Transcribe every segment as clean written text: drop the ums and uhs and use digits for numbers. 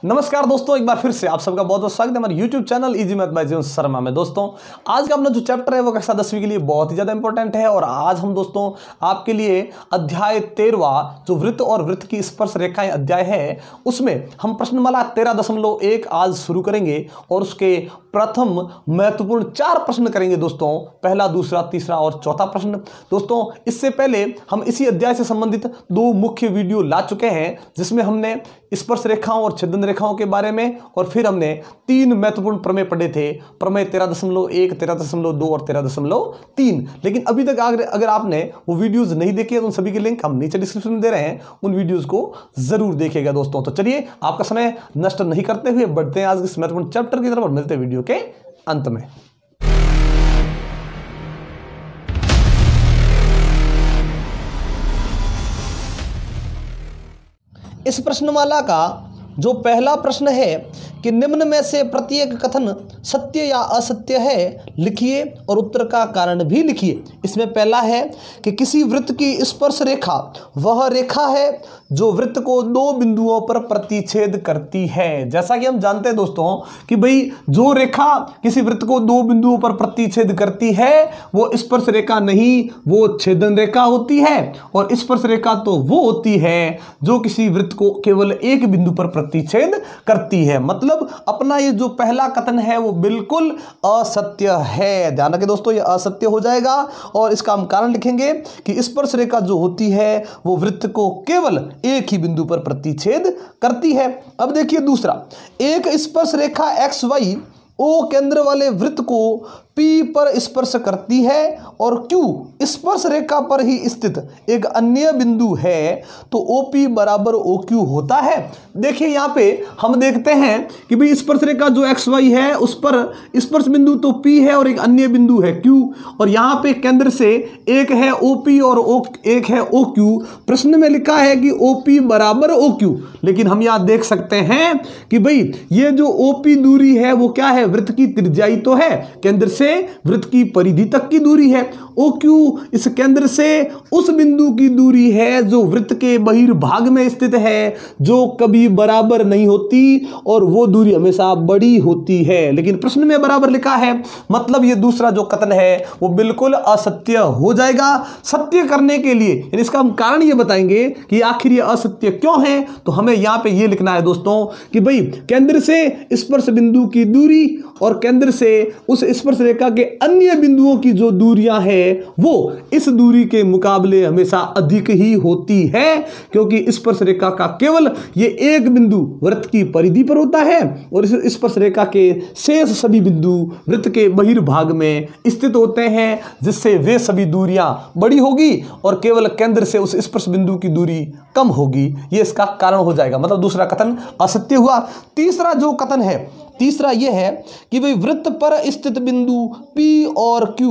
नमस्कार दोस्तों, एक बार फिर से आप सबका बहुत बहुत स्वागत है हमारे YouTube channel easy math bye जीवन शर्मा में। दोस्तों आज का अपना जो चैप्टर है वो कक्षा 10वीं के लिए बहुत ही ज़्यादा इंपॉर्टेंट है और आज हम दोस्तों आपके लिए अध्याय 13वां जो वृत्त और वृत्त की स्पर्श रेखाएं अध्याय है उसमें हम प्रश्नमाला 13.1 आज शुरू करेंगे और उसके प्रथम महत्वपूर्ण 4 प्रश्न करेंगे दोस्तों। पहला, दूसरा, तीसरा और चौथा प्रश्न। दोस्तों इससे पहले हम इसी अध्याय से संबंधित 2 मुख्य वीडियो ला चुके हैं जिसमें हमने स्पर्श रेखाओं और छेदन रेखाओं के बारे में और फिर हमने 3 महत्वपूर्ण प्रमेय पढ़े थे, प्रमेय 13.1, 13.2 और 13.3। लेकिन अभी तक अगर आपने वो वीडियोस नहीं देखे तो उन सभी के लिंक हम नीचे डिस्क्रिप्शन में दे रहे हैं, उन वीडियोस को जरूर देखिएगा दोस्तों। तो चलिए आपका समय नष्ट नहीं करते हुए बढ़ते हैं आज इस महत्वपूर्ण चैप्टर की तरफ और मिलते हैं वीडियो के अंत में। इस प्रश्नमाला का जो पहला प्रश्न है कि निम्न में से प्रत्येक कथन सत्य या असत्य है लिखिए और उत्तर का कारण भी लिखिए। इसमें पहला है कि किसी वृत्त की स्पर्श रेखा वह रेखा है जो वृत्त को 2 बिंदुओं पर प्रतिच्छेद करती है। जैसा कि हम जानते हैं दोस्तों कि भाई जो रेखा किसी वृत्त को 2 बिंदुओं पर प्रतिच्छेद करती है वो स्पर्श रेखा नहीं, वो छेदन रेखा होती है। और स्पर्श रेखा तो वो होती है जो किसी वृत्त को केवल एक बिंदु पर प्रतिच्छेद करती है। मतलब अपना ये जो पहला कथन है वो बिल्कुल असत्य है। ध्यान रखें दोस्तों, ये असत्य हो जाएगा और इसका हम कारण लिखेंगे कि स्पर्श रेखा जो होती है वो वृत्त को केवल एक ही बिंदु पर प्रतिच्छेद करती है। अब देखिए दूसरा, एक स्पर्श रेखा XY O केंद्र वाले वृत्त को P पर स्पर्श करती है और Q स्पर्श रेखा पर ही स्थित एक अन्य बिंदु है तो OP बराबर OQ होता है। देखिए यहाँ पे हम देखते हैं कि भाई स्पर्श रेखा जो XY है उस पर स्पर्श बिंदु तो P है और एक अन्य बिंदु है Q और यहाँ पे केंद्र से एक है OP और एक है OQ। प्रश्न में लिखा है कि OP बराबर OQ, लेकिन हम यहाँ देख सकते हैं कि भाई ये जो OP दूरी है वो क्या है, वृत्त की त्रिज्याई तो है, केंद्र से वृत्त की परिधि तक की दूरी है। OQ इस केंद्र से उस बिंदु की दूरी है जो वृत्त के बहिर्भाग में स्थित है, जो कभी बराबर नहीं होती और वो दूरी हमेशा बड़ी होती है। लेकिन प्रश्न में बराबर लिखा है, मतलब ये दूसरा जो कथन है वो बिल्कुल असत्य हो जाएगा। सत्य करने के लिए इसका हम कारण ये बताएंगे कि आखिर ये असत्य क्यों है। तो हमें यहाँ पे ये लिखना है दोस्तों कि भाई केंद्र से स्पर्श बिंदु की दूरी और केंद्र से उस स्पर्श रेखा के अन्य बिंदुओं की जो दूरियां हैं वो इस दूरी के मुकाबले हमेशा अधिक ही होती है, क्योंकि स्पर्श रेखा का केवल ये एक बिंदु वृत्त की परिधि पर होता है और इस स्पर्श रेखा के शेष सभी बिंदु वृत्त के बहिर्भाग में स्थित होते हैं, जिससे वे सभी दूरियां बड़ी होगी और केवल केंद्र से उस स्पर्श बिंदु की दूरी कम होगी। ये इसका कारण हो जाएगा, मतलब दूसरा कथन असत्य हुआ। तीसरा जो कथन है, तीसरा यह है कि भाई वृत्त पर स्थित बिंदु P और Q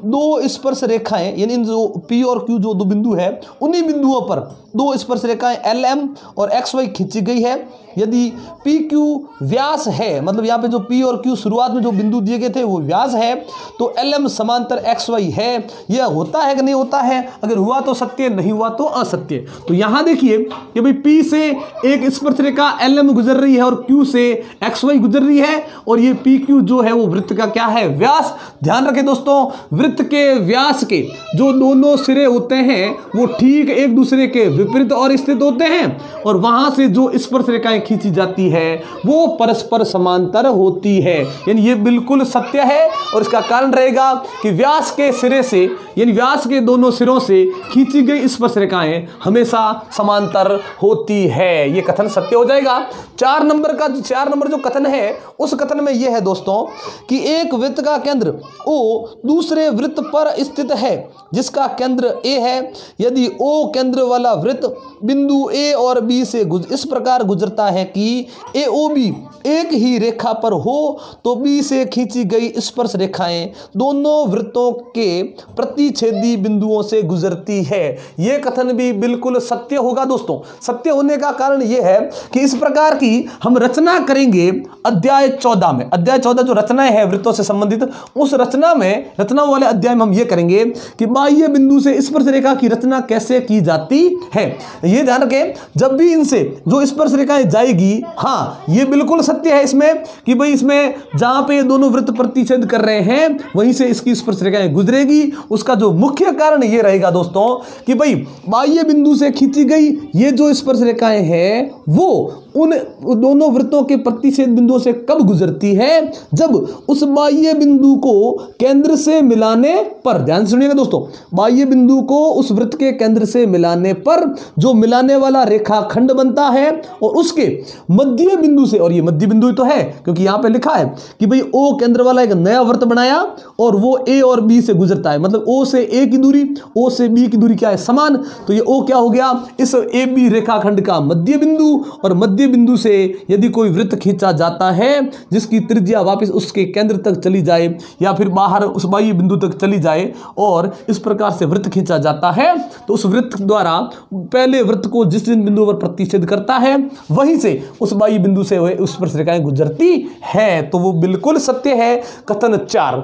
2 स्पर्श रेखाएं, यानी जो P और Q जो 2 बिंदु है उन्हीं बिंदुओं पर 2 स्पर्श रेखाएं LM और XY खींची गई है। यदि PQ व्यास है, मतलब यहाँ पे जो P और Q शुरुआत में जो बिंदु दिए गए थे वो व्यास है, तो LM समांतर XY है। यह होता है कि नहीं होता है, अगर हुआ तो सत्य, नहीं हुआ तो असत्य। तो यहाँ देखिए कि भाई P से एक स्पर्श रेखा LM गुजर रही है और Q से XY गुजर रही है और ये PQ जो है वो वृत्त का क्या है, व्यास। ध्यान रखें दोस्तों, वृत्त के व्यास के जो दोनों सिरे होते हैं वो ठीक एक दूसरे के विपरीत और स्थित होते हैं और वहां से जो स्पर्श रेखाएं खींची जाती है वो परस्पर समांतर होती है। यानी ये बिल्कुल सत्य है और इसका कारण रहेगा कि व्यास के सिरे से, यानी व्यास के दोनों सिरों से खींची गई स्पर्श रेखाएं हमेशा समांतर होती है। ये कथन सत्य हो जाएगा। 4 नंबर जो कथन है उस कथन में यह है दोस्तों कि एक वृत्त का केंद्र O दूसरे वृत्त पर स्थित है जिसका केंद्र A है। यदि O केंद्र वाला वृत्त बिंदु A और B से इस प्रकार गुजरता है कि AOB एक ही रेखा पर हो तो B से खींची गई स्पर्श रेखाएं दोनों वृत्तों के प्रतिच्छेदी बिंदुओं से गुजरती है। यह कथन भी बिल्कुल सत्य होगा दोस्तों। सत्य होने का कारण यह है कि इस प्रकार की हम रचना करेंगे अध्याय 14 में। अध्याय 14 जो रचनाएं हैं वृत्तों से संबंधित, उस रचनाओं वाले अध्याय में हम ये करेंगे कि बाह्य बिंदु से स्पर्श रेखा की रचना कैसे की जाती है। ये ध्यान रखें, जब भी इनसे जो स्पर्श रेखाएं जाएगी। हाँ, ये बिल्कुल सत्य है इसमें कि भाई इसमें जहां पे ये दोनों वृत्त प्रतिच्छेद कर रहे हैं वहीं से इसकी स्पर्श रेखाएं गुजरेगी। उसका जो मुख्य कारण ये रहेगा दोस्तों कि भाई बाह्य बिंदु से खींची गई ये जो स्पर्श रेखाएं हैं वो उन दोनों वृत्तों के प्रतिच्छेद बिंदुओं से कब गुजरती है, जब उस बाह्य बिंदु को केंद्र से मिलाने पर, ध्यान से सुनिएगा दोस्तों, बाह्य बिंदु को उस वृत्त के केंद्र से मिलाने पर जो मिलाने वाला रेखाखंड बनता है और उसके मध्य बिंदु से, और ये मध्य बिंदु तो है क्योंकि यहां पे लिखा है कि भाई ओ केंद्र वाला एक नया वृत्त बनाया और वो ए और बी से गुजरता है, मतलब ओ से ए की दूरी, ओ से बी की दूरी क्या है, समान। तो ये ओ क्या हो गया, इस ए बी रेखाखंड का मध्य बिंदु, और मध्य बिंदु से यदि कोई वृत्त खींचा जाता है जिसकी त्रिज्या वापस उसके केंद्र तक चली जाए या फिर बाहर उस बाह्य बिंदु तक चली जाए और इस प्रकार से वृत्त खींचा जाता है, तो उस वृत्त द्वारा पहले वृत्त को जिस बिंदु पर प्रतिच्छेद करता है वहीं से उस बाह्य बिंदु से उस स्पर्श रेखाएं गुजरती है। तो वो बिल्कुल सत्य है कथन 4।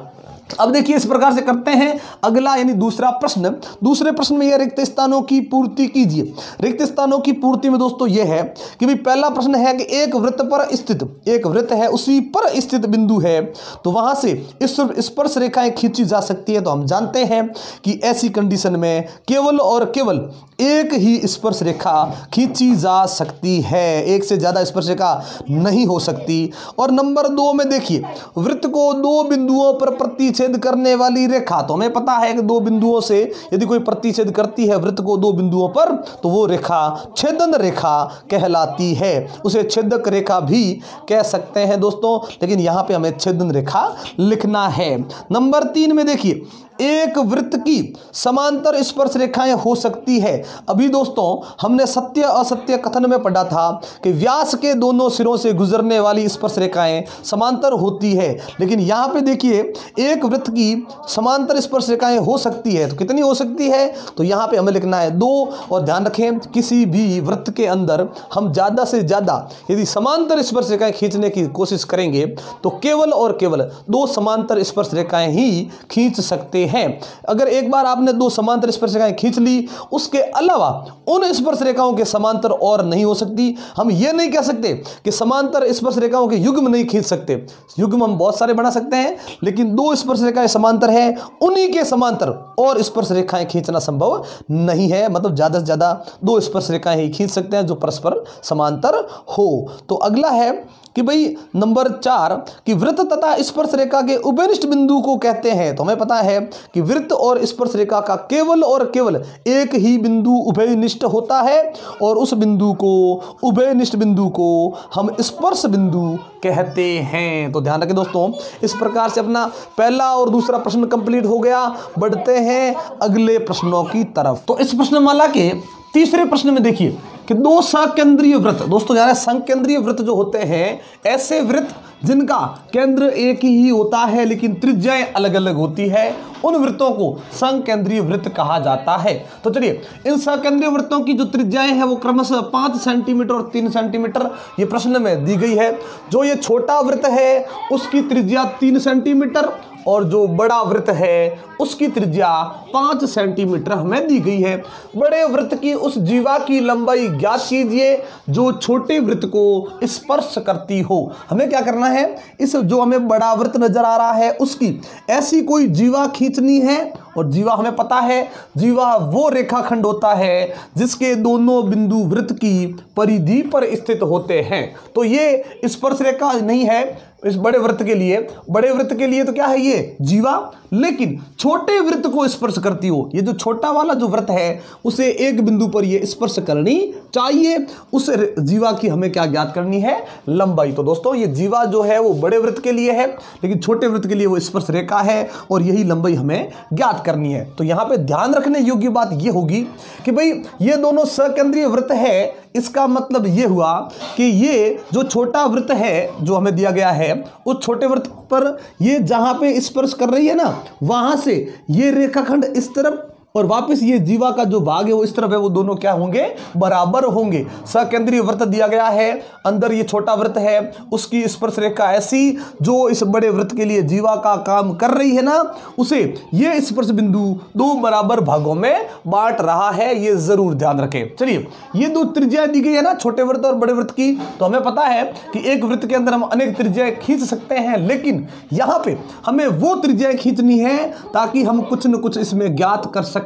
अब देखिए इस प्रकार से करते हैं अगला यानी दूसरा प्रश्न। दूसरे प्रश्न में यह रिक्त स्थानों की पूर्ति कीजिए। रिक्त स्थानों की पूर्ति में दोस्तों यह है कि भाई पहला प्रश्न है कि एक वृत्त पर स्थित, एक वृत्त है उसी पर स्थित बिंदु है तो वहां से इस स्पर्श रेखाएं खींची जा सकती है। तो हम जानते हैं कि ऐसी कंडीशन में केवल और केवल एक ही स्पर्श रेखा खींची जा सकती है, एक से ज्यादा स्पर्श रेखा नहीं हो सकती। और नंबर 2 में देखिए वृत्त को 2 बिंदुओं पर प्रतिच्छेद करने वाली रेखा, तो हमें पता है कि 2 बिंदुओं से यदि कोई प्रतिच्छेद करती है वृत्त को 2 बिंदुओं पर तो वो रेखा छेदन रेखा कहलाती है, उसे छेदक रेखा भी कह सकते हैं दोस्तों, लेकिन यहां पे हमें छेदन रेखा लिखना है। नंबर 3 में देखिए एक वृत्त की समांतर स्पर्श रेखाएं हो सकती है। अभी दोस्तों हमने सत्य असत्य कथन में पढ़ा था कि व्यास के दोनों सिरों से गुजरने वाली स्पर्श रेखाएं समांतर होती है, लेकिन यहां पे देखिए एक वृत्त की समांतर स्पर्श रेखाएं हो सकती है। तो कितनी हो सकती है, तो यहां पे हमें लिखना है 2। और ध्यान रखें किसी भी वृत्त के अंदर हम ज्यादा से ज्यादा यदि समांतर स्पर्श रेखाएं खींचने की कोशिश करेंगे तो केवल और केवल 2 समांतर स्पर्श रेखाएं ही खींच सकते हैं। अगर एक बार आपने 2 समांतर स्पर्श रेखाएं खींच ली उसके अलावा उन स्पर्श रेखाओं के समांतर और नहीं हो सकती। हम ये नहीं कह सकते कि समांतर स्पर्श रेखाओं के युग्म नहीं खींच सकते, युग्म हम बहुत सारे बना सकते हैं, लेकिन 2 स्पर्श रेखाएं समांतर है उन्हीं के समांतर और स्पर्श रेखाएं खींचना संभव नहीं है। मतलब ज्यादा से ज्यादा 2 स्पर्श रेखाएं ही खींच सकते हैं जो परस्पर समांतर हो। तो अगला है कि भाई नंबर 4 कि वृत्त तथा स्पर्श रेखा के उभयनिष्ठ बिंदु को कहते हैं। तो हमें पता है कि वृत्त और स्पर्श रेखा का केवल और केवल एक ही बिंदु उभयनिष्ठ होता है और उस बिंदु को, उभयनिष्ठ बिंदु को हम स्पर्श बिंदु कहते हैं। तो ध्यान रखें दोस्तों, इस प्रकार से अपना पहला और दूसरा प्रश्न कंप्लीट हो गया। बढ़ते हैं अगले प्रश्नों की तरफ। तो इस प्रश्नमाला के तीसरे प्रश्न में देखिए कि 2 सकेंद्रीय वृत्त, दोस्तों यानी संकेंद्रीय वृत्त जो होते हैं ऐसे वृत्त जिनका केंद्र एक ही होता है लेकिन त्रिज्याएं अलग अलग होती है, उन वृत्तों को संकेंद्रीय वृत्त कहा जाता है। तो चलिए इन सकेंद्रीय वृत्तों की जो त्रिज्याएं हैं वो क्रमशः 5 सेंटीमीटर और 3 सेंटीमीटर ये प्रश्न में दी गई है। जो ये छोटा वृत्त है उसकी त्रिज्या 3 सेंटीमीटर और जो बड़ा वृत्त है उसकी त्रिज्या 5 सेंटीमीटर हमें दी गई है। बड़े वृत्त की उस जीवा की लंबाई ज्ञात कीजिए जो छोटे वृत्त को स्पर्श करती हो। हमें क्या करना है, इस जो हमें बड़ा वृत्त नजर आ रहा है उसकी ऐसी कोई जीवा खींचनी है, और जीवा हमें पता है जीवा वो रेखाखंड होता है जिसके दोनों बिंदु वृत्त की परिधि पर स्थित होते हैं। तो ये स्पर्श रेखा नहीं है इस बड़े वृत्त के लिए, बड़े वृत्त के लिए तो क्या है ये जीवा, लेकिन छोटे वृत्त को स्पर्श करती हो। ये जो छोटा वाला जो वृत्त है उसे एक बिंदु पर ये स्पर्श करनी चाहिए, उस जीवा की हमें क्या ज्ञात करनी है, लंबाई। तो दोस्तों ये जीवा जो है वो बड़े वृत्त के लिए है लेकिन छोटे वृत्त के लिए वो स्पर्श रेखा है और यही लंबाई हमें ज्ञात करनी है। तो यहां पे ध्यान रखने योग्य बात ये होगी कि भाई ये दोनों सकेंद्रीय वृत्त है, इसका मतलब ये हुआ कि ये जो छोटा वृत्त है जो हमें दिया गया है उस छोटे वृत्त पर ये जहां पे स्पर्श कर रही है ना वहां से ये रेखाखंड इस तरफ और वापस ये जीवा का जो भाग है वो इस तरफ है, वो दोनों क्या होंगे, बराबर होंगे। सकेंद्रीय वृत्त दिया गया है, अंदर ये छोटा वृत्त है, उसकी स्पर्श रेखा ऐसी जो इस बड़े वृत्त के लिए जीवा का काम कर रही है ना, उसे ये स्पर्श बिंदु दो बराबर भागों में बांट रहा है, ये जरूर ध्यान रखें। चलिए, ये दो त्रिज्या दी गई है ना, छोटे वृत्त और बड़े वृत्त की, तो हमें पता है कि एक वृत्त के अंदर हम अनेक त्रिज्याएं खींच सकते हैं, लेकिन यहां पे हमें वो त्रिज्याएं खींचनी है ताकि हम कुछ न कुछ इसमें ज्ञात कर सकें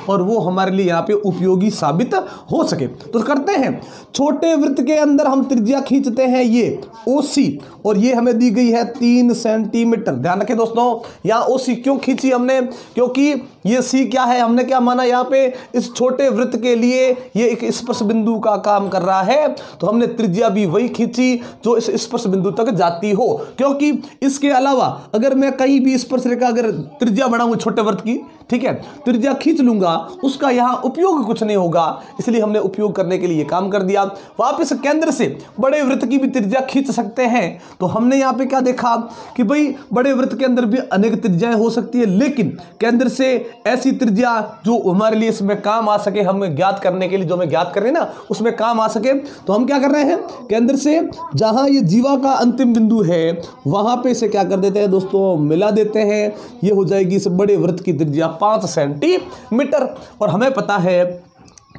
और वो हमारे लिए यहाँ पे उपयोगी साबित हो सके। तो करते हैं, छोटे वृत्त के अंदर हम त्रिज्या खींचते हैं ये OC, और ये हमें दी गई है 3 सेंटीमीटर। ध्यान रखें दोस्तों, यहाँ OC क्यों खींची हमने, क्योंकि ये C क्या है, हमने क्या माना यहाँ पे, इस छोटे वृत्त के लिए ये एक स्पर्श बिंदु का काम कर रहा है, तो हमने त्रिज्या भी वही खींची जो इस स्पर्श बिंदु तक जाती हो। क्योंकि इसके अलावा अगर मैं कहीं भी स्पर्श रेखा अगर त्रिज्या बढ़ाऊं छोटे वृत्त की, ठीक है, त्रिज्या खींच लूंगा, उसका यहां उपयोग कुछ नहीं होगा, इसलिए हमने उपयोग करने के लिए काम कर दिया। वापस केंद्र से बड़े वृत्त की भी त्रिज्या खींच सकते हैं, तो हमने यहां पे क्या देखा कि भाई बड़े वृत्त के अंदर भी अनेक त्रिज्याएं हो सकती है, लेकिन केंद्र से ऐसी त्रिज्या जो हमारे लिए इसमें काम आ सके, हमें ज्ञात करने के लिए, जो हमें ज्ञात कर रहे हैं ना उसमें काम आ सके, तो हम क्या कर रहे हैं, केंद्र से जहां ये जीवा का अंतिम बिंदु है वहां पे इसे क्या कर देते हैं दोस्तों, मिला देते हैं। ये हो जाएगी इस बड़े वृत्त की त्रिज्या 5 सेंटीमीटर। और हमें पता है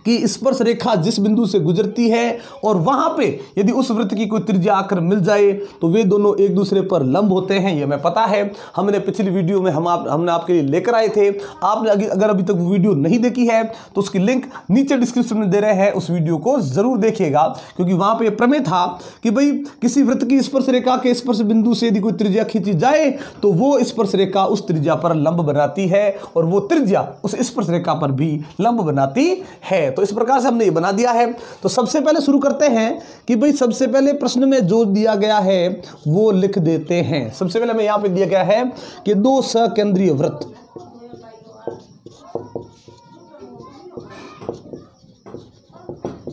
कि स्पर्श रेखा जिस बिंदु से गुजरती है और वहां पे यदि उस वृत्त की कोई त्रिज्या आकर मिल जाए तो वे दोनों एक दूसरे पर लंब होते हैं, ये हमें पता है। हमने पिछली वीडियो में हमने आपके लिए लेकर आए थे। आपने अगर अभी तक वो वीडियो नहीं देखी है तो उसकी लिंक नीचे डिस्क्रिप्शन में दे रहे हैं, उस वीडियो को जरूर देखिएगा, क्योंकि वहां पर प्रमेय था कि भाई किसी वृत्त की स्पर्श रेखा के स्पर्श बिंदु से यदि कोई त्रिज्या खींची जाए तो वो स्पर्श रेखा उस त्रिज्या पर लंब बनाती है और वो त्रिज्या उस स्पर्श रेखा पर भी लंब बनाती है। तो इस प्रकार से हमने ये बना दिया है। तो सबसे पहले शुरू करते हैं कि भाई सबसे पहले प्रश्न में जो दिया गया है वो लिख देते हैं। सबसे पहले हमें यहां पे दिया गया है कि दो सकेंद्रीय वृत्त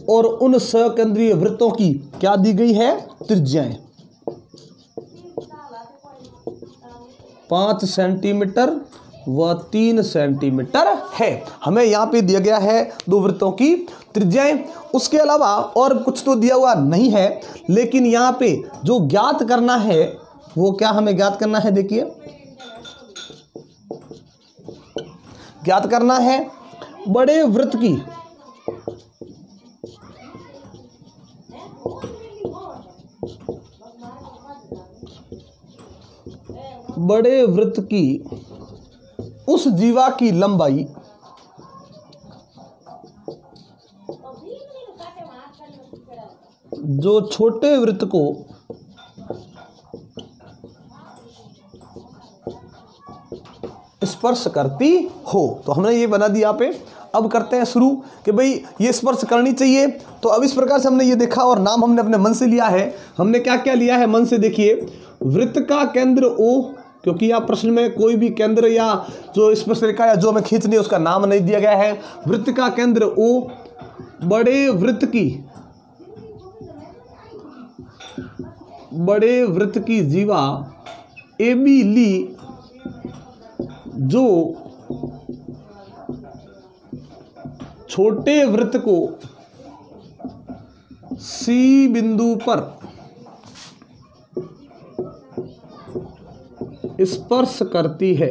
और उन सकेंद्रीय वृत्तों की क्या दी गई है, त्रिज्याएं 5 सेंटीमीटर व 3 सेंटीमीटर है। हमें यहां पे दिया गया है दो वृत्तों की त्रिज्याएं, उसके अलावा और कुछ तो दिया हुआ नहीं है, लेकिन यहां पे जो ज्ञात करना है वो क्या हमें ज्ञात करना है, देखिए ज्ञात करना है बड़े वृत्त की उस जीवा की लंबाई जो छोटे वृत्त को स्पर्श करती हो। तो हमने ये बना दिया पे। अब करते हैं शुरू कि भाई ये स्पर्श करनी चाहिए। तो अब इस प्रकार से हमने ये देखा और नाम हमने अपने मन से लिया है। हमने क्या क्या लिया है मन से, देखिए वृत्त का केंद्र O, क्योंकि यहाँ प्रश्न में कोई भी केंद्र या जो स्पर्श रेखा या जो हमें खींचनी है उसका नाम नहीं दिया गया है। वृत्त का केंद्र O, बड़े वृत्त की जीवा AB ली जो छोटे वृत्त को C बिंदु पर स्पर्श करती है।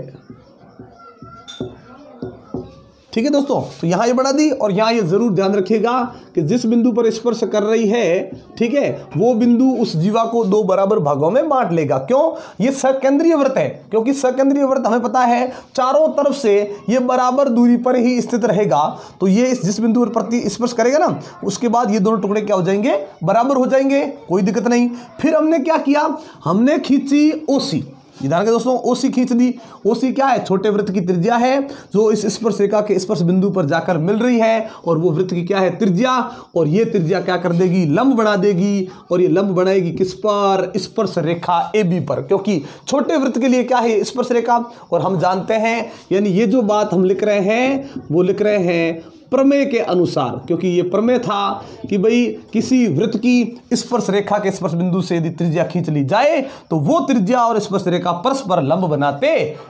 ठीक है दोस्तों, तो यहां ये बढ़ा दी और यहां ये जरूर ध्यान रखिएगा कि जिस बिंदु पर स्पर्श कर रही है, ठीक है, वो बिंदु उस जीवा को दो बराबर भागों में बांट लेगा। क्यों? ये सकेंद्रीय वृत्त है, क्योंकि सकेंद्रीय वृत्त हमें पता है चारों तरफ से ये बराबर दूरी पर ही स्थित रहेगा। तो ये जिस बिंदु पर प्रति स्पर्श करेगा ना, उसके बाद ये दोनों टुकड़े क्या हो जाएंगे, बराबर हो जाएंगे, कोई दिक्कत नहीं। फिर हमने क्या किया, हमने खींची OC। ध्यान रखें दोस्तों, OC खींच दी। OC क्या है, छोटे वृत्त की त्रिज्या है जो इस स्पर्श रेखा के स्पर्श बिंदु पर जाकर मिल रही है, और वो वृत्त की क्या है, त्रिज्या। और ये त्रिज्या क्या कर देगी, लंब बना देगी, और ये लंब बनाएगी किस पर, स्पर्श रेखा AB पर, क्योंकि छोटे वृत्त के लिए क्या है, स्पर्श रेखा। और हम जानते हैं, यानी ये जो बात हम लिख रहे हैं वो लिख रहे हैं प्रमेय के अनुसार, क्योंकि ये प्रमेय था कि भाई किसी वृत्त की स्पर्श रेखा के स्पर्श बिंदु से यदि त्रिज्या खींच ली जाए तो वो त्रिज्या और स्पर्श रेखा परस्पर लंब बनाते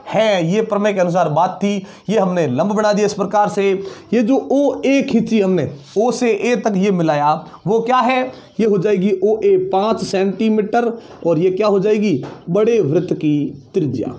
हैं। ये प्रमेय के अनुसार बात थी, ये हमने लंब बना दिया इस प्रकार से। ये जो OA खींची हमने, O से A तक ये मिलाया, वो क्या है, ये हो जाएगी OA 5 सेंटीमीटर और ये क्या हो जाएगी, बड़े वृत्त की त्रिज्या।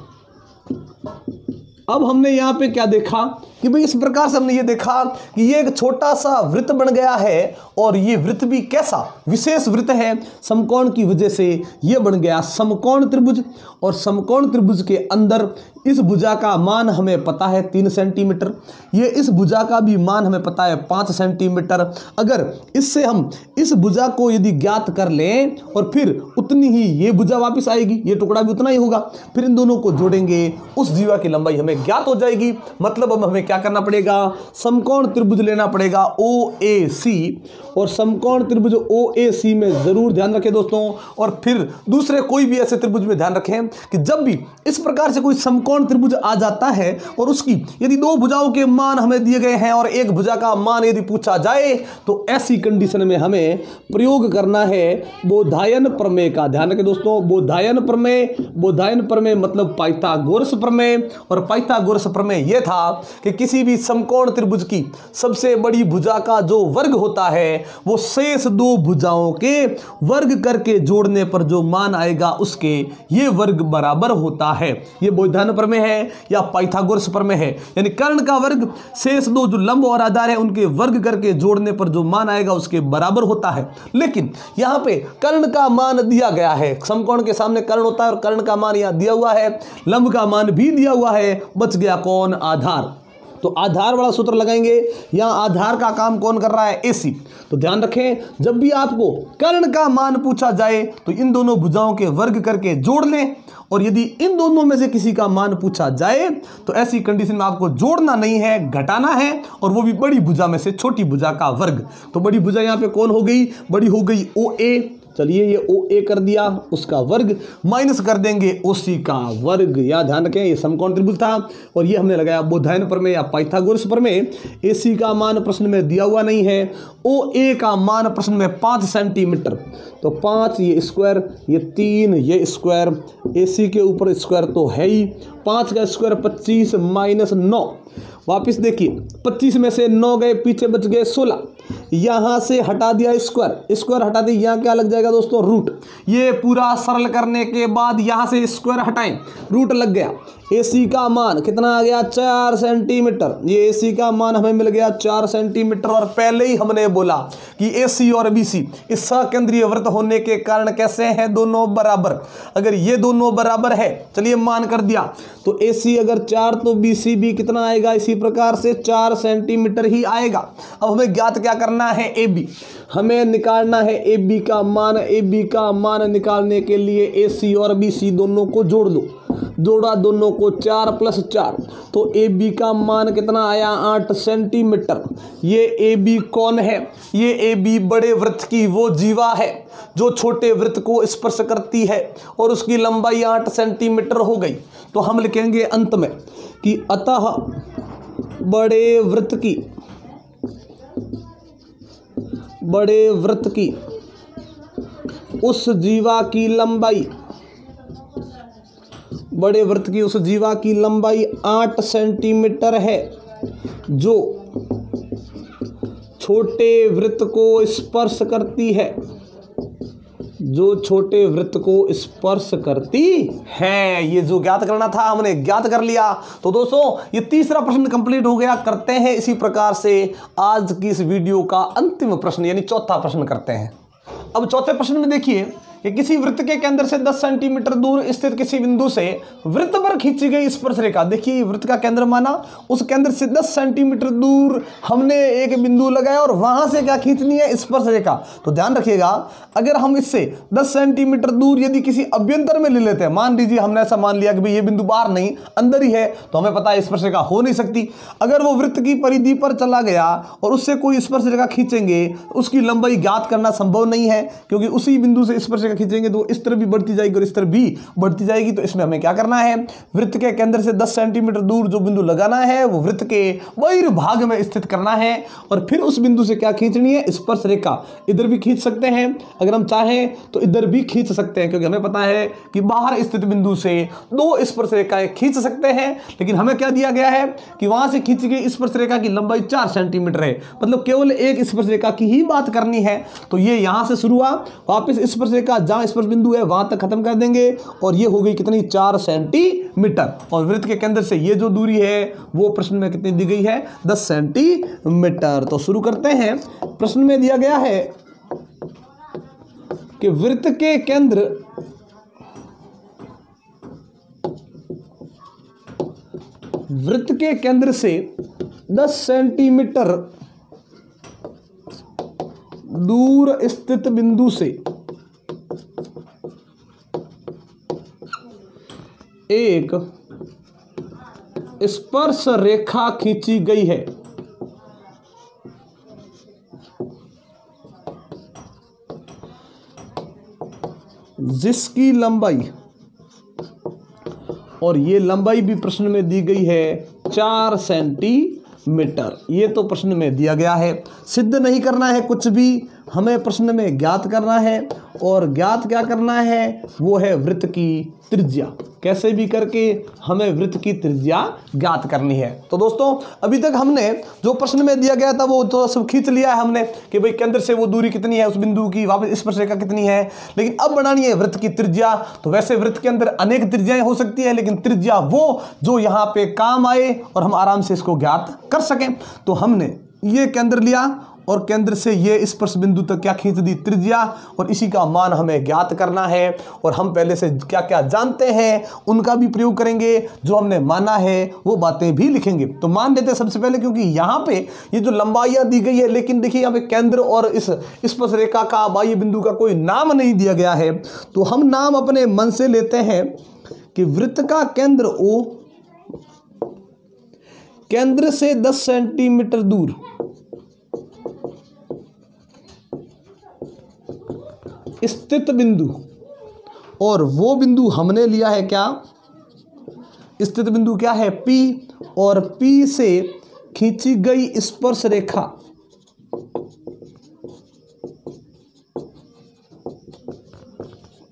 अब हमने यहाँ पे क्या देखा कि भाई इस प्रकार से हमने ये देखा कि ये एक छोटा सा वृत्त बन गया है और ये वृत्त भी कैसा विशेष वृत्त है, समकोण की वजह से ये बन गया समकोण त्रिभुज। और समकोण त्रिभुज के अंदर इस भुजा का मान हमें पता है 3 सेंटीमीटर, ये इस भुजा का भी मान हमें पता है 5 सेंटीमीटर। अगर इससे हम इस भुजा को यदि ज्ञात कर लें और फिर उतनी ही ये भुजा वापस आएगी, ये टुकड़ा भी उतना ही होगा, फिर इन दोनों को जोड़ेंगे, उस जीवा की लंबाई हमें ज्ञात हो जाएगी। मतलब अब हमें क्या करना पड़ेगा, समकोण त्रिभुज लेना पड़ेगा OAC, और समकोण त्रिभुज OAC में जरूर ध्यान रखें दोस्तों। और फिर दूसरे कोई भी ऐसे त्रिभुज में ध्यान रखें कि जब भी इस प्रकार से कोई समकोण त्रिभुज आ जाता है और उसकी यदि 2 भुजाओं के मान हमें दिए गए हैं और एक भुजा का मान यदि पूछा जाए तो ऐसी कंडीशन में हमें प्रयोग करना है बोधायन प्रमेय का। ध्यान रखें दोस्तों, बोधायन प्रमेय, बोधायन प्रमेय मतलब पाइथागोरस प्रमेय। और पाइथागोरस प्रमेय यह था कि किसी भी समकोण त्रिभुज की सबसे बड़ी भुजा का जो वर्ग होता है वो शेष 2 भुजाओं के वर्ग करके जोड़ने पर जो मान आएगा उसके ये वर्ग बराबर होता है। ये बोधायन प्रमेय है या पाइथागोरस प्रमेय है, यानी कर्ण का वर्ग शेष 2 जो लंब और आधार है उनके वर्ग करके जोड़ने पर जो मान आएगा उसके बराबर होता है। लेकिन यहां पे कर्ण का मान दिया गया है, समकोण के सामने कर्ण होता है और कर्ण का मान यहां दिया हुआ है, लंब का मान भी दिया हुआ है, बच गया कौन, आधार। तो आधार वाला सूत्र लगाएंगे, यहां आधार का काम कौन कर रहा है, AC। तो ध्यान रखें जब भी आपको कर्ण का मान पूछा जाए तो इन दोनों भुजाओं के वर्ग करके जोड़ लें, और यदि इन दोनों में से किसी का मान पूछा जाए तो ऐसी कंडीशन में आपको जोड़ना नहीं है, घटाना है, और वो भी बड़ी भुजा में से छोटी भुजा का वर्ग। तो बड़ी भुजा यहां पे कौन हो गई, बड़ी हो गई OA। चलिए ये OA कर दिया, उसका वर्ग माइनस कर देंगे OC का वर्ग। या ध्यान रखें ये समकोण त्रिभुज था और ये हमने लगाया बोधायन प्रमेय या पाइथागोरस प्रमेय। AC का मान प्रश्न में दिया हुआ नहीं है, OA का मान प्रश्न में 5 सेंटीमीटर, तो 5 ये स्क्वायर, ये 3 ये स्क्वायर, AC के ऊपर स्क्वायर तो है ही, 5 का स्क्वायर 25 माइनस 9, वापिस देखिए 25 में से 9 गए, पीछे बच गए 16, यहां से हटा दिया स्क्वायर, स्क्वायर हटा दिया, यहां क्या लग जाएगा दोस्तों, रूट। ये पूरा सरल करने के बाद यहां से स्क्वायर हटाएं, रूट लग गया। AC का मान कितना आ गया, 4 सेंटीमीटर। ये AC का मान हमें मिल गया 4 सेंटीमीटर। और पहले ही हमने बोला कि AC और BC इस सकेंद्रीय वृत्त होने के कारण कैसे हैं, दोनों बराबर। अगर ये दोनों बराबर है, चलिए मान कर दिया, तो AC अगर 4 तो BC भी कितना आएगा, इसी प्रकार से 4 सेंटीमीटर ही आएगा। अब हमें ज्ञात क्या करना है, AB हमें निकालना है, AB का मान। AB का मान निकालने के लिए AC और BC दोनों को जोड़ लो, जोड़ा दोनों को, 4 + 4, तो AB का मान कितना आया, 8 सेंटीमीटर। ये AB कौन है, ये AB बड़े वृत्त की वो जीवा है जो छोटे वृत्त को स्पर्श करती है और उसकी लंबाई 8 सेंटीमीटर हो गई। तो हम लिखेंगे अंत में कि अतः बड़े वृत्त की उस जीवा की लंबाई, बड़े वृत्त की उस जीवा की लंबाई 8 सेंटीमीटर है जो छोटे वृत्त को स्पर्श करती है, जो छोटे वृत्त को स्पर्श करती है। ये जो ज्ञात करना था हमने ज्ञात कर लिया। तो दोस्तों ये तीसरा प्रश्न कंप्लीट हो गया। करते हैं इसी प्रकार से आज की इस वीडियो का अंतिम प्रश्न यानी चौथा प्रश्न करते हैं। अब चौथे प्रश्न में देखिए कि किसी वृत्त के केंद्र से 10 सेंटीमीटर दूर स्थित किसी बिंदु से वृत्त पर खींची गई स्पर्श रेखा, देखिए वृत्त का केंद्र माना, उस केंद्र से 10 सेंटीमीटर दूर हमने एक बिंदु लगाया और वहां से क्या खींचनी है, स्पर्श रेखा। तो ध्यान रखिएगा अगर हम इससे 10 सेंटीमीटर दूर यदि किसी अभ्यंतर में ले लेते हैं, मान लीजिए हमने ऐसा मान लिया कि भाई ये बिंदु बाहर नहीं अंदर ही है, तो हमें पता है स्पर्श रेखा हो नहीं सकती। अगर वो वृत्त की परिधि पर चला गया और उससे कोई स्पर्श रेखा खींचेंगे, उसकी लंबाई ज्ञात करना संभव नहीं है क्योंकि उसी बिंदु से स्पर्श रेखा खींचेंगे तो इस तरफ भी बढ़ती जाएगी और इस तरफ भी बढ़ती जाएगी। तो इसमें हमें क्या करना है, वृत्त के केंद्र से 10 सेंटीमीटर दूर जो बिंदु लगाना है वो वृत्त के बहिर्भाग में स्थित करना है और फिर उस बिंदु से क्या खींचनी है, स्पर्श रेखा। इधर भी खींच सकते हैं, अगर हम चाहें तो इधर भी खींच सकते हैं, क्योंकि हमें पता है कि बाहर स्थित बिंदु से 2 स्पर्श रेखाएं खींच सकते हैं। लेकिन हमें क्या दिया गया है कि वहां से खींची गई स्पर्श रेखा की लंबाई 4 सेंटीमीटर है, मतलब केवल एक स्पर्श रेखा की ही बात करनी है। तो ये यहां से शुरू हुआ, वापस स्पर्श रेखा जहां स्पर्श बिंदु है वहां तक खत्म कर देंगे और ये हो गई कितनी, 4 सेंटीमीटर। और वृत्त के केंद्र से ये जो दूरी है वो प्रश्न में कितनी दी गई है, 10 सेंटीमीटर। तो शुरू करते हैं। प्रश्न में दिया गया है कि वृत्त के केंद्र से 10 सेंटीमीटर दूर स्थित बिंदु से एक स्पर्श रेखा खींची गई है। जिसकी लंबाई, और ये लंबाई भी प्रश्न में दी गई है 4 सेंटीमीटर। ये तो प्रश्न में दिया गया है, सिद्ध नहीं करना है कुछ भी, हमें प्रश्न में ज्ञात करना है। और ज्ञात क्या करना है, वो है वृत्त की त्रिज्या। कैसे भी करके हमें वृत्त की त्रिज्या ज्ञात करनी है। तो दोस्तों अभी तक हमने जो प्रश्न में दिया गया था वो तो सब खींच लिया है हमने कि भाई केंद्र से वो दूरी कितनी है उस बिंदु की, वापस स्पर्श रेखा कितनी है। लेकिन अब बनानी है वृत्त की त्रिज्या। तो वैसे वृत्त के अंदर अनेक त्रिज्याएं हो सकती है, लेकिन त्रिज्या वो जो यहाँ पे काम आए और हम आराम से इसको ज्ञात कर सकें। तो हमने ये केंद्र लिया और केंद्र से ये स्पर्श बिंदु तक क्या खींच दी, त्रिज्या, और इसी का मान हमें ज्ञात करना है। और हम पहले से क्या क्या जानते हैं उनका भी प्रयोग करेंगे, जो हमने माना है वो बातें भी लिखेंगे। तो मान लेते हैं सबसे पहले, क्योंकि यहाँ पे ये जो लंबाइयाँ दी गई है, लेकिन देखिए यहाँ पे केंद्र और इस स्पर्श रेखा का, बाह्य बिंदु का कोई नाम नहीं दिया गया है। तो हम नाम अपने मन से लेते हैं कि वृत्त का केंद्र O केंद्र से 10 सेंटीमीटर दूर स्थित बिंदु, और वो बिंदु हमने लिया है क्या, स्थित बिंदु क्या है P, और P से खींची गई स्पर्श रेखा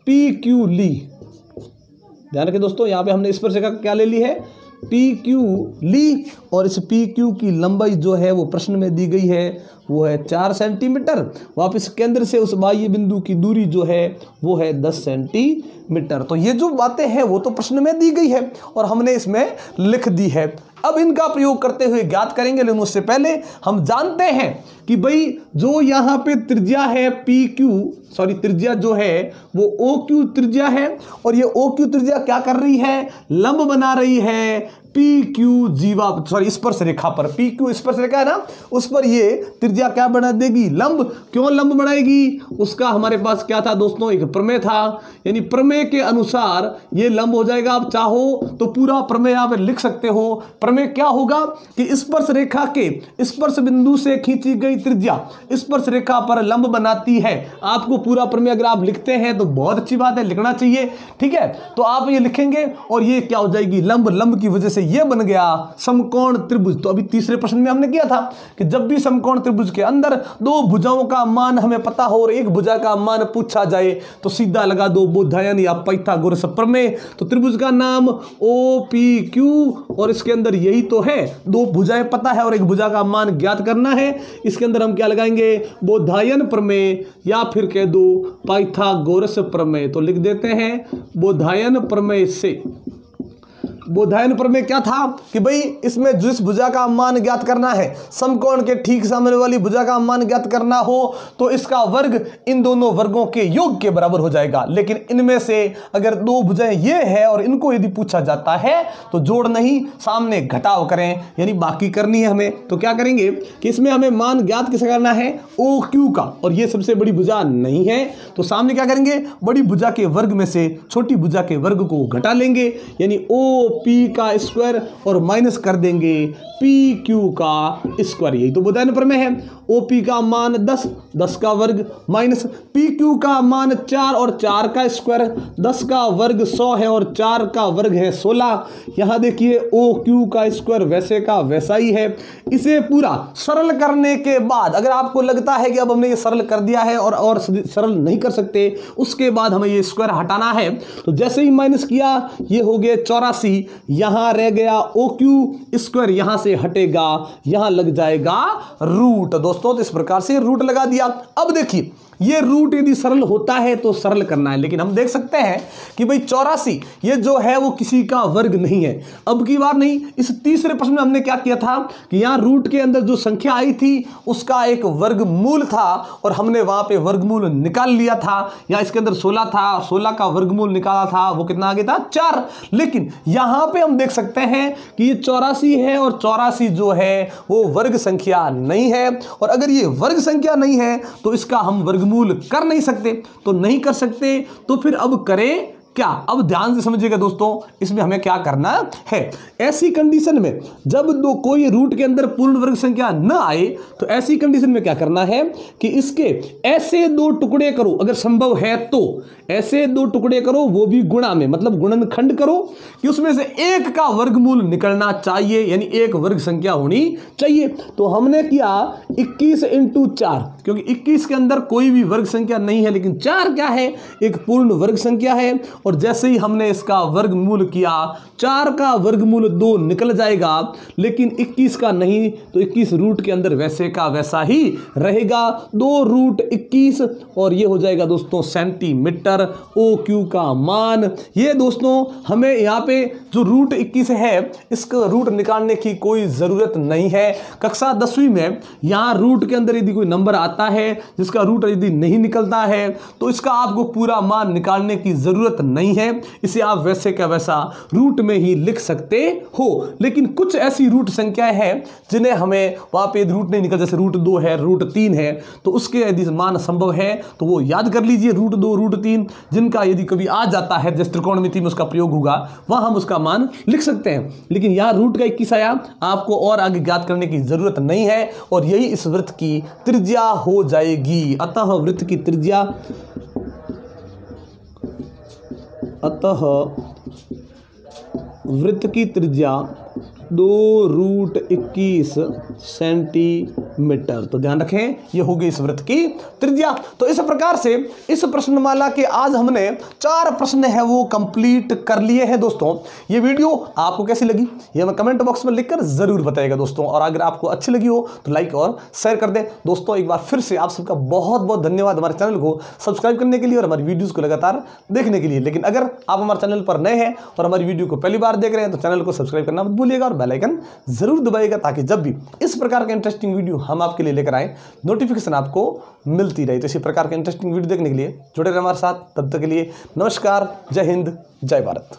PQ ली। ध्यान रखें दोस्तों, यहां पे हमने स्पर्श रेखा क्या ले ली है, PQ ली, और इस PQ की लंबाई जो है वो प्रश्न में दी गई है वो है 4 सेंटीमीटर। वापस केंद्र से उस बाह्य बिंदु की दूरी जो है वो है 10 सेंटीमीटर। तो ये जो बातें हैं वो तो प्रश्न में दी गई है और हमने इसमें लिख दी है। अब इनका प्रयोग करते हुए ज्ञात करेंगे, लेकिन उससे पहले हम जानते हैं कि भाई जो यहाँ पे त्रिज्या है त्रिज्या जो है वो OQ त्रिज्या है, और ये OQ त्रिज्या क्या कर रही है, लंब बना रही है PQ स्पर्श रेखा पर। PQ स्पर्श रेखा है ना, उस पर ये त्रिज्या क्या बना देगी, लंब। क्यों लंब बनाएगी, उसका हमारे पास क्या था दोस्तों, एक प्रमेय था, यानी प्रमेय के अनुसार ये लंब हो जाएगा। आप चाहो तो पूरा प्रमेय आप लिख सकते हो। प्रमेय क्या होगा कि स्पर्श रेखा के स्पर्श बिंदु से खींची गई त्रिज्या स्पर्श रेखा पर लंब बनाती है। आपको पूरा प्रमेय अगर आप लिखते हैं तो बहुत अच्छी बात है, लिखना चाहिए, ठीक है। तो आप ये लिखेंगे और ये क्या हो जाएगी, लंब। लंब की वजह से ये बन गया समकोण त्रिभुज। तो अभी तीसरे प्रश्न में हमने किया था कि जब भी समकोण त्रिभुज के अंदर 2 भुजाओं का मान हमें पता हो और एक भुजा का मान पूछा जाए तो सीधा लगा दो बोधायन या पाइथागोरस प्रमेय। तो त्रिभुज का नाम OPQ, और इसके अंदर यही तो है, 2 भुजाएं पता है और एक भुजा का मान ज्ञात करना है। इसके अंदर हम क्या लगाएंगे, बोधायन प्रमेय या फिर कह दो पाइथागोरस प्रमेय। तो लिख देते हैं बोधायन प्रमेय से। बोधायन प्रमेय क्या था कि भाई इसमें जिस भुजा का मान ज्ञात करना है, समकोण के ठीक सामने वाली भुजा का मान ज्ञात करना हो तो इसका वर्ग इन दोनों वर्गों के योग के बराबर हो जाएगा। लेकिन इनमें से अगर 2 भुजाएं ये है और इनको यदि पूछा जाता है तो जोड़ नहीं, सामने घटाव करें, यानी बाकी करनी है हमें। तो क्या करेंगे कि इसमें हमें मान ज्ञात किसका करना है, OQ का, और ये सबसे बड़ी भुजा नहीं है तो सामने क्या करेंगे, बड़ी भुजा के वर्ग में से छोटी भुजा के वर्ग को घटा लेंगे, यानी पी का स्क्वायर और माइनस कर देंगे पी क्यू का स्क्वायर। यही तो बोधायन प्रमेय है। ओ पी का मान 10, 10 का वर्ग माइनस पी क्यू का मान 4 और 4 का स्क्वायर, 10 का वर्ग 100 है और 4 का वर्ग है 16। यहाँ देखिए ओ क्यू का स्क्वायर वैसे का वैसा ही है। इसे पूरा सरल करने के बाद अगर आपको लगता है कि अब हमने ये सरल कर दिया है और सरल नहीं कर सकते, उसके बाद हमें ये स्क्वायर हटाना है, तो जैसे ही माइनस किया ये हो गया 84, यहां रह गया ओ क्यू स्क्वायर, यहां से हटेगा, यहां लग जाएगा रूट। दोस्तों तो इस प्रकार से रूट लगा दिया। अब देखिए ये रूट यदि सरल होता है तो सरल करना है, लेकिन हम देख सकते हैं कि भाई 84 ये जो है वो किसी का वर्ग नहीं है। अब की बार नहीं, इस तीसरे प्रश्न में हमने क्या किया था कि यहां रूट के अंदर जो संख्या आई थी उसका एक वर्गमूल था और हमने वहां पे वर्गमूल निकाल लिया था। या इसके अंदर 16 था, 16 का वर्गमूल निकाला था, वो कितना आ गया था 4। लेकिन यहां पे हम देख सकते हैं कि ये 84 है और 84 जो है वो वर्ग संख्या नहीं है। और अगर ये वर्ग संख्या नहीं है तो इसका हम वर्गमूल कर नहीं सकते, तो नहीं कर सकते तो फिर अब करें क्या। अब ध्यान से समझिएगा दोस्तों, इसमें हमें क्या करना है। ऐसी कंडीशन में जब कोई रूट के अंदर पूर्ण वर्ग संख्या न आए तो ऐसी कंडीशन में क्या करना है कि इसके ऐसे 2 टुकड़े करो, अगर संभव है तो ऐसे 2 टुकड़े करो, वो भी गुणा में, मतलब गुणनखंड करो कि उसमें से एक का वर्गमूल निकलना चाहिए, यानी एक वर्ग संख्या होनी चाहिए। तो हमने किया 21 × 4, क्योंकि 21 के अंदर कोई भी वर्ग संख्या नहीं है, लेकिन 4 क्या है, एक पूर्ण वर्ग संख्या है। और जैसे ही हमने इसका वर्गमूल किया 4 का वर्गमूल 2 निकल जाएगा, लेकिन 21 का नहीं, तो 21 रूट के अंदर वैसे का वैसा ही रहेगा। 2 रूट 21 और ये हो जाएगा दोस्तों सेंटीमीटर। ओ क्यू का मान ये दोस्तों हमें यहाँ पे जो रूट 21 है इसका रूट निकालने की कोई जरूरत नहीं है। कक्षा 10वीं में यहाँ रूट के अंदर यदि कोई नंबर आता है जिसका रूट यदि नहीं निकलता है तो इसका आपको पूरा मान निकालने की जरूरत नहीं है, इसे आप वैसे का वैसा रूट में ही लिख सकते हो। लेकिन कुछ ऐसी रूट संख्याएं हैं जिन्हें हमें वहां पे रूट नहीं निकल, जैसे रूट 2 है, रूट 3 है, तो उसके यदि मान संभव है तो वो याद कर लीजिए रूट 2, रूट 3, जिनका यदि कभी आ जाता है जैसे त्रिकोणमिति में उसका प्रयोग होगा वहां हम उसका मान लिख सकते हैं। लेकिन यहां रूट का 21 आया, आपको और आगे ज्ञात करने की जरूरत नहीं है और यही इस वृत्त की त्रिज्या हो जाएगी। अतः वृत्त की त्रिज्या वृत्त की त्रिज्या 2 रूट 21 सेंटीमीटर। तो ध्यान रखें ये होगी इस वृत्त की त्रिज्या। तो इस प्रकार से इस प्रश्नमाला के आज हमने 4 प्रश्न है वो कंप्लीट कर लिए हैं। दोस्तों ये वीडियो आपको कैसी लगी ये हमें कमेंट बॉक्स में लिखकर जरूर बताइएगा दोस्तों, और अगर आपको अच्छी लगी हो तो लाइक और शेयर कर दें। दोस्तों एक बार फिर से आप सबका बहुत बहुत धन्यवाद हमारे चैनल को सब्सक्राइब करने के लिए और हमारी वीडियोस को लगातार देखने के लिए। लेकिन अगर आप हमारे चैनल पर नए हैं और हमारी वीडियो को पहली बार देख रहे हैं तो चैनल को सब्सक्राइब करना मत भूलिएगा और बेल आइकन जरूर दबाइएगा, ताकि जब भी इस प्रकार का इंटरेस्टिंग वीडियो हम आपके लिए लेकर आए नोटिफिकेशन आपको मिलती रहे। तो इसी प्रकार के इंटरेस्टिंग वीडियो देखने के लिए जुड़े रहे हमारे साथ। तब तक के लिए नमस्कार, जय हिंद, जय भारत।